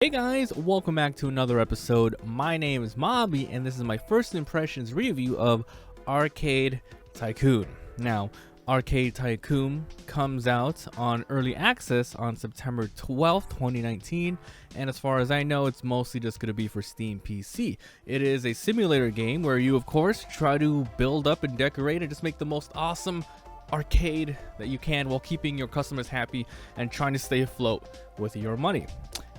Hey guys, welcome back to another episode. My name is Mobby, and this is my first impressions review of Arcade Tycoon. Now, Arcade Tycoon comes out on early access on September 12th, 2019, and as far as I know, it's mostly just going to be for Steam PC. It is a simulator game where you, of course, try to build up and decorate and just make the most awesome arcade that you can while keeping your customers happy and trying to stay afloat with your money.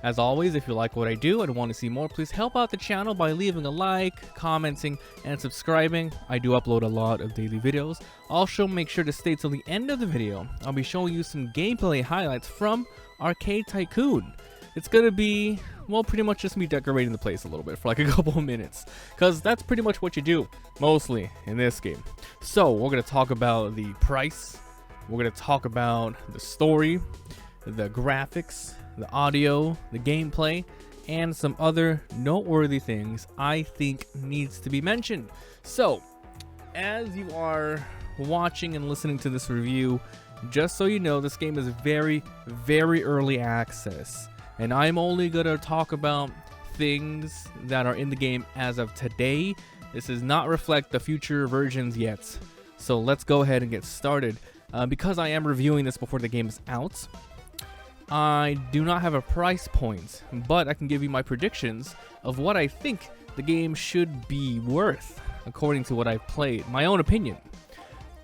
As always, if you like what I do and want to see more, please help out the channel by leaving a like, commenting, and subscribing. I do upload a lot of daily videos. Also, make sure to stay till the end of the video. I'll be showing you some gameplay highlights from Arcade Tycoon. It's gonna be, well, pretty much just me decorating the place a little bit for like a couple of minutes, because that's pretty much what you do, mostly, in this game. So, we're gonna talk about the price, we're gonna talk about the story, the graphics, the audio, the gameplay, and some other noteworthy things I think needs to be mentioned. So, as you are watching and listening to this review, just so you know, this game is very, very early access, and I'm only gonna talk about things that are in the game as of today. This does not reflect the future versions yet. So let's go ahead and get started. Because I am reviewing this before the game is out, I do not have a price point, but I can give you my predictions of what I think the game should be worth, according to what I've played. My own opinion.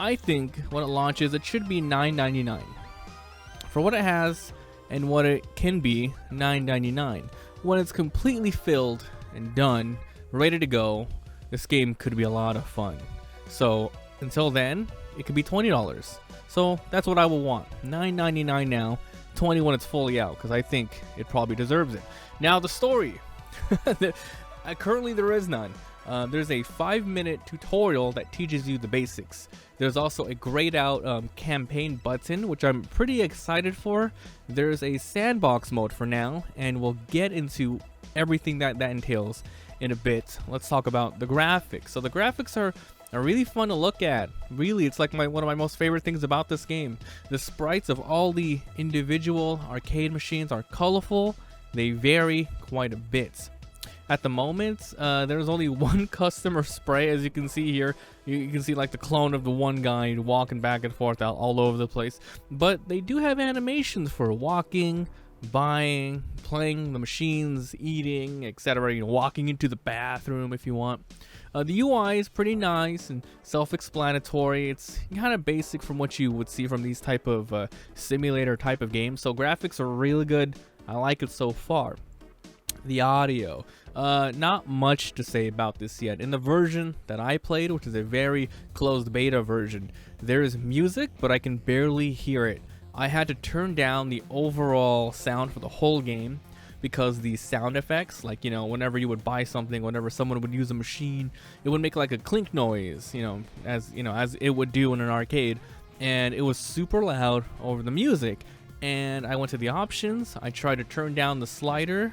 I think when it launches, it should be $9.99. For what it has and what it can be, $9.99. When it's completely filled and done, ready to go, this game could be a lot of fun. So until then, it could be $20. So that's what I will want. $9.99 now. 20 when it's fully out, because I think it probably deserves it. Now the story. Currently there is none. There's a 5-minute tutorial that teaches you the basics. There's also a grayed out campaign button, which I'm pretty excited for. There's a sandbox mode for now, and we'll get into everything that entails in a bit. Let's talk about the graphics. So the graphics are really fun to look at. Really, it's like one of my most favorite things about this game. The sprites of all the individual arcade machines are colorful. They vary quite a bit. At the moment, there's only one customer spray, as you can see here. You can see like the clone of the one guy walking back and forth all over the place. But they do have animations for walking, buying, playing the machines, eating, etc. You know, walking into the bathroom if you want. The UI is pretty nice and self-explanatory. It's kind of basic from what you would see from these type of simulator type of games. So graphics are really good. I like it so far. The audio, not much to say about this yet. In the version that I played, which is a very closed beta version, there is music, but I can barely hear it. I had to turn down the overall sound for the whole game because the sound effects, like, you know, whenever you would buy something, whenever someone would use a machine, it would make like a clink noise, as it would do in an arcade, and it was super loud over the music. And I went to the options, I tried to turn down the slider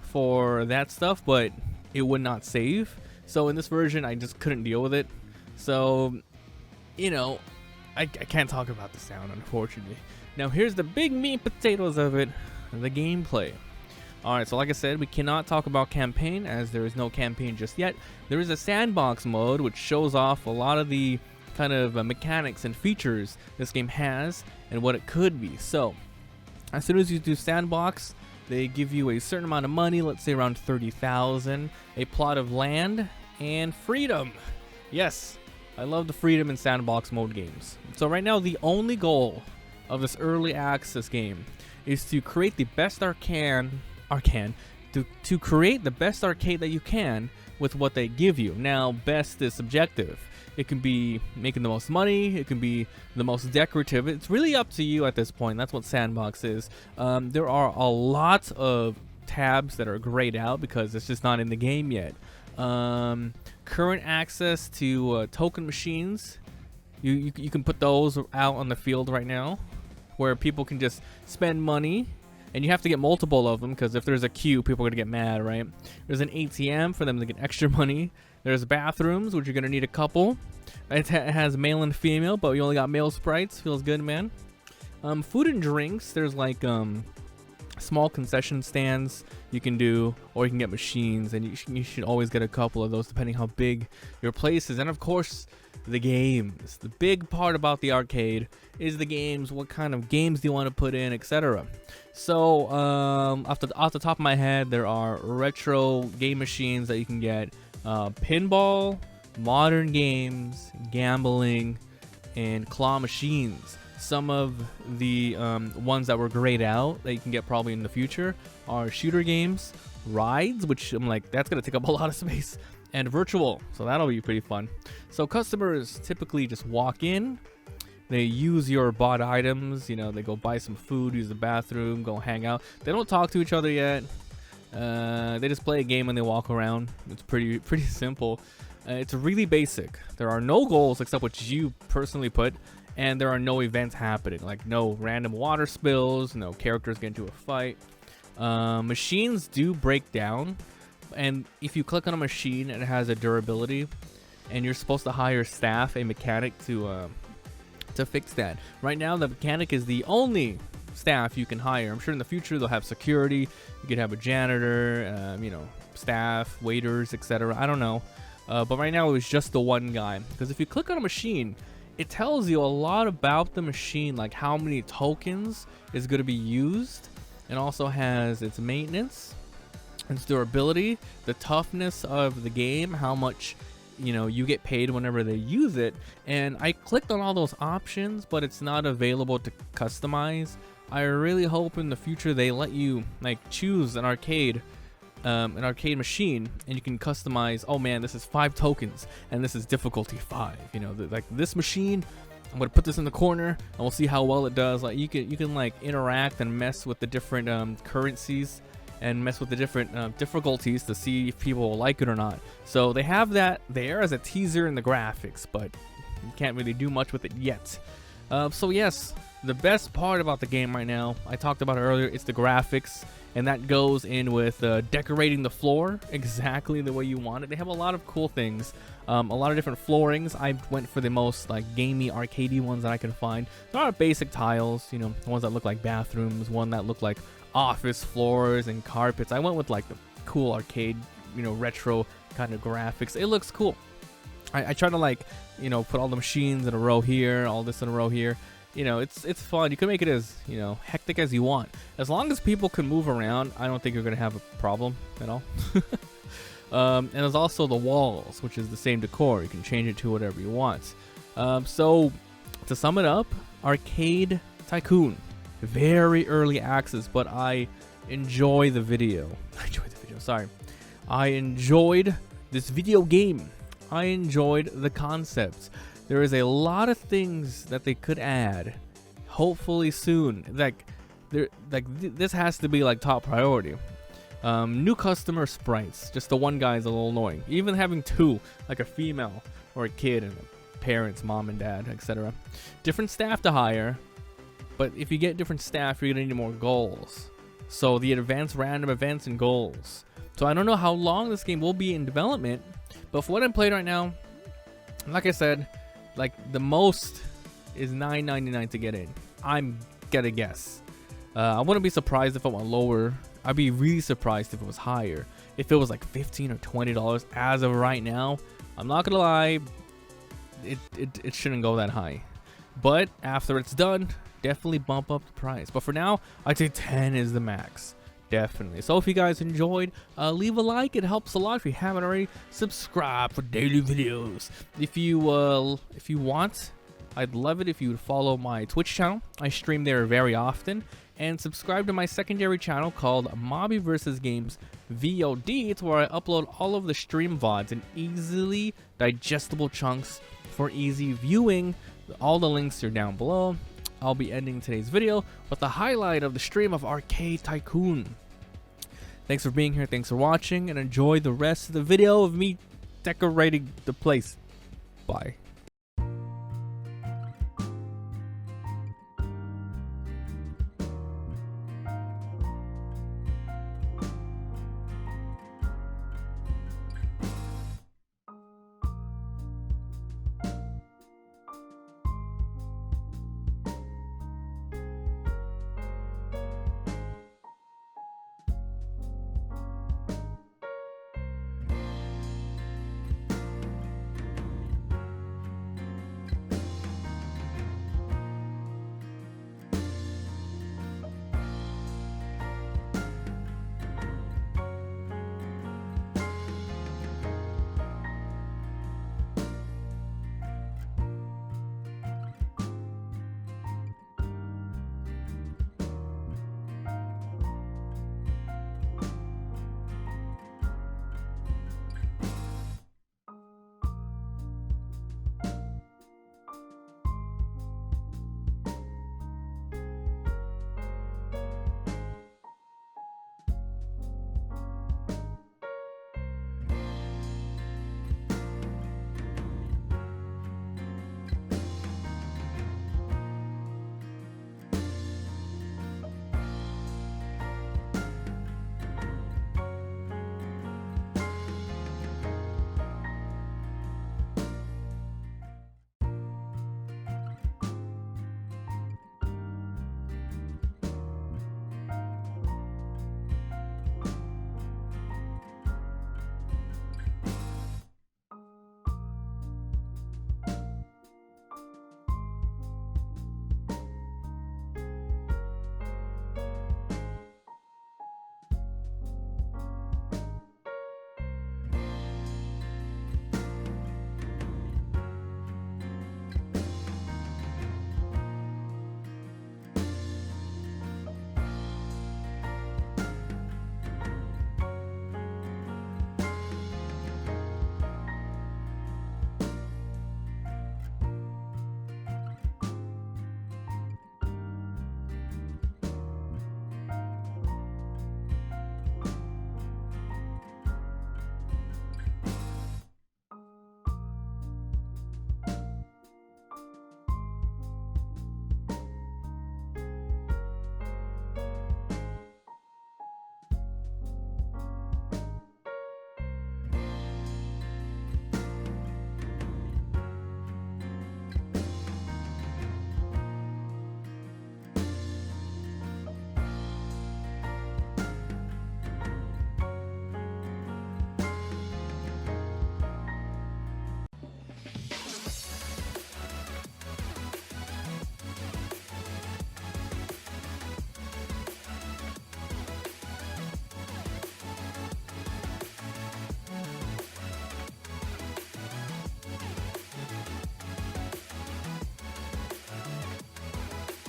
for that stuff, but it would not save. So in this version, I just couldn't deal with it. So, I can't talk about the sound, unfortunately. Now here's the big meat and potatoes of it, the gameplay. Alright, so like I said, we cannot talk about campaign as there is no campaign just yet. There is a sandbox mode which shows off a lot of the kind of mechanics and features this game has and what it could be. So, as soon as you do sandbox, they give you a certain amount of money, let's say around 30,000, a plot of land, and freedom. Yes, I love the freedom in sandbox mode games. So right now, the only goal of this early access game is to create the best to create the best arcade that you can with what they give you. Now, best is subjective. It can be making the most money, it can be the most decorative. It's really up to you at this point. That's what Sandbox is. There are a lot of tabs that are grayed out because it's just not in the game yet. Current access to token machines, you can put those out on the field right now, where people can just spend money, and you have to get multiple of them because if there's a queue, people are gonna get mad, right? There's an ATM for them to get extra money. There's bathrooms, which you're gonna need a couple. It has male and female, but we only got male sprites. Feels good, man. Food and drinks. There's like small concession stands you can do, or you can get machines, and you should always get a couple of those depending how big your place is. And of course, the games. The big part about the arcade is the games. What kind of games do you want to put in, etc. So off the top of my head, there are retro game machines that you can get, pinball, modern games, gambling, and claw machines. Some of the ones that were grayed out that you can get probably in the future are shooter games, rides, which I'm like, that's gonna take up a lot of space, and virtual, so that'll be pretty fun. So customers typically just walk in, they use your bought items, you know, they go buy some food, use the bathroom, go hang out. They don't talk to each other yet. They just play a game and they walk around. It's pretty simple. It's really basic. There are no goals except what you personally put, and there are no events happening, like no random water spills, no characters get into a fight. Machines do break down, and if you click on a machine, it has a durability, and you're supposed to hire staff, a mechanic, to fix that. Right now, the mechanic is the only staff you can hire. I'm sure in the future they'll have security. You could have a janitor, you know, staff, waiters, etc. I don't know. But right now it was just the one guy. Because if you click on a machine, it tells you a lot about the machine, like how many tokens is going to be used. It also has its maintenance, its durability, the toughness of the game, how much, you know, you get paid whenever they use it. And I clicked on all those options, but it's not available to customize. I really hope in the future they let you like choose an arcade machine, and you can customize. Oh man, this is 5 tokens and this is difficulty 5, you know, like this machine, I'm gonna put this in the corner and we'll see how well it does. Like you can like interact and mess with the different currencies and mess with the different difficulties to see if people will like it or not. So they have that there as a teaser in the graphics, but you can't really do much with it yet. So yes, the best part about the game right now, I talked about it earlier, it's the graphics, and that goes in with decorating the floor exactly the way you want it. They have a lot of cool things, a lot of different floorings. I went for the most like gamey, arcadey ones that I can find. There are basic tiles, you know, ones that look like bathrooms, one that look like office floors and carpets. I went with like the cool arcade, you know, retro kind of graphics. It looks cool. I try to like, you know, put all the machines in a row here, all this in a row here. You know, it's fun. You can make it as, you know, hectic as you want. As long as people can move around, I don't think you're going to have a problem at all. And there's also the walls, which is the same decor. You can change it to whatever you want. So, to sum it up, Arcade Tycoon. Very early access, but I enjoy the video. I enjoyed this video game. I enjoyed the concept. There is a lot of things that they could add, hopefully soon. This has to be like top priority. New customer sprites. Just the one guy is a little annoying. Even having 2, like a female or a kid and parents, mom and dad, etc. Different staff to hire, but if you get different staff, you're gonna need more goals. So the advanced random events and goals. So I don't know how long this game will be in development, but for what I'm playing right now, like I said, like the most is $9.99 to get in. I'm gonna guess. I wouldn't be surprised if it went lower. I'd be really surprised if it was higher. If it was like $15 or $20 as of right now, I'm not gonna lie, it shouldn't go that high. But after it's done, definitely bump up the price. But for now, I'd say 10 is the max. Definitely. So if you guys enjoyed, leave a like. It helps a lot. If you haven't already, subscribe for daily videos. If you want, I'd love it if you would follow my Twitch channel. I stream there very often. And subscribe to my secondary channel called Mabimpressions VOD. It's where I upload all of the stream VODs in easily digestible chunks for easy viewing. All the links are down below. I'll be ending today's video with the highlight of the stream of Arcade Tycoon. Thanks for being here, thanks for watching, and enjoy the rest of the video of me decorating the place. Bye.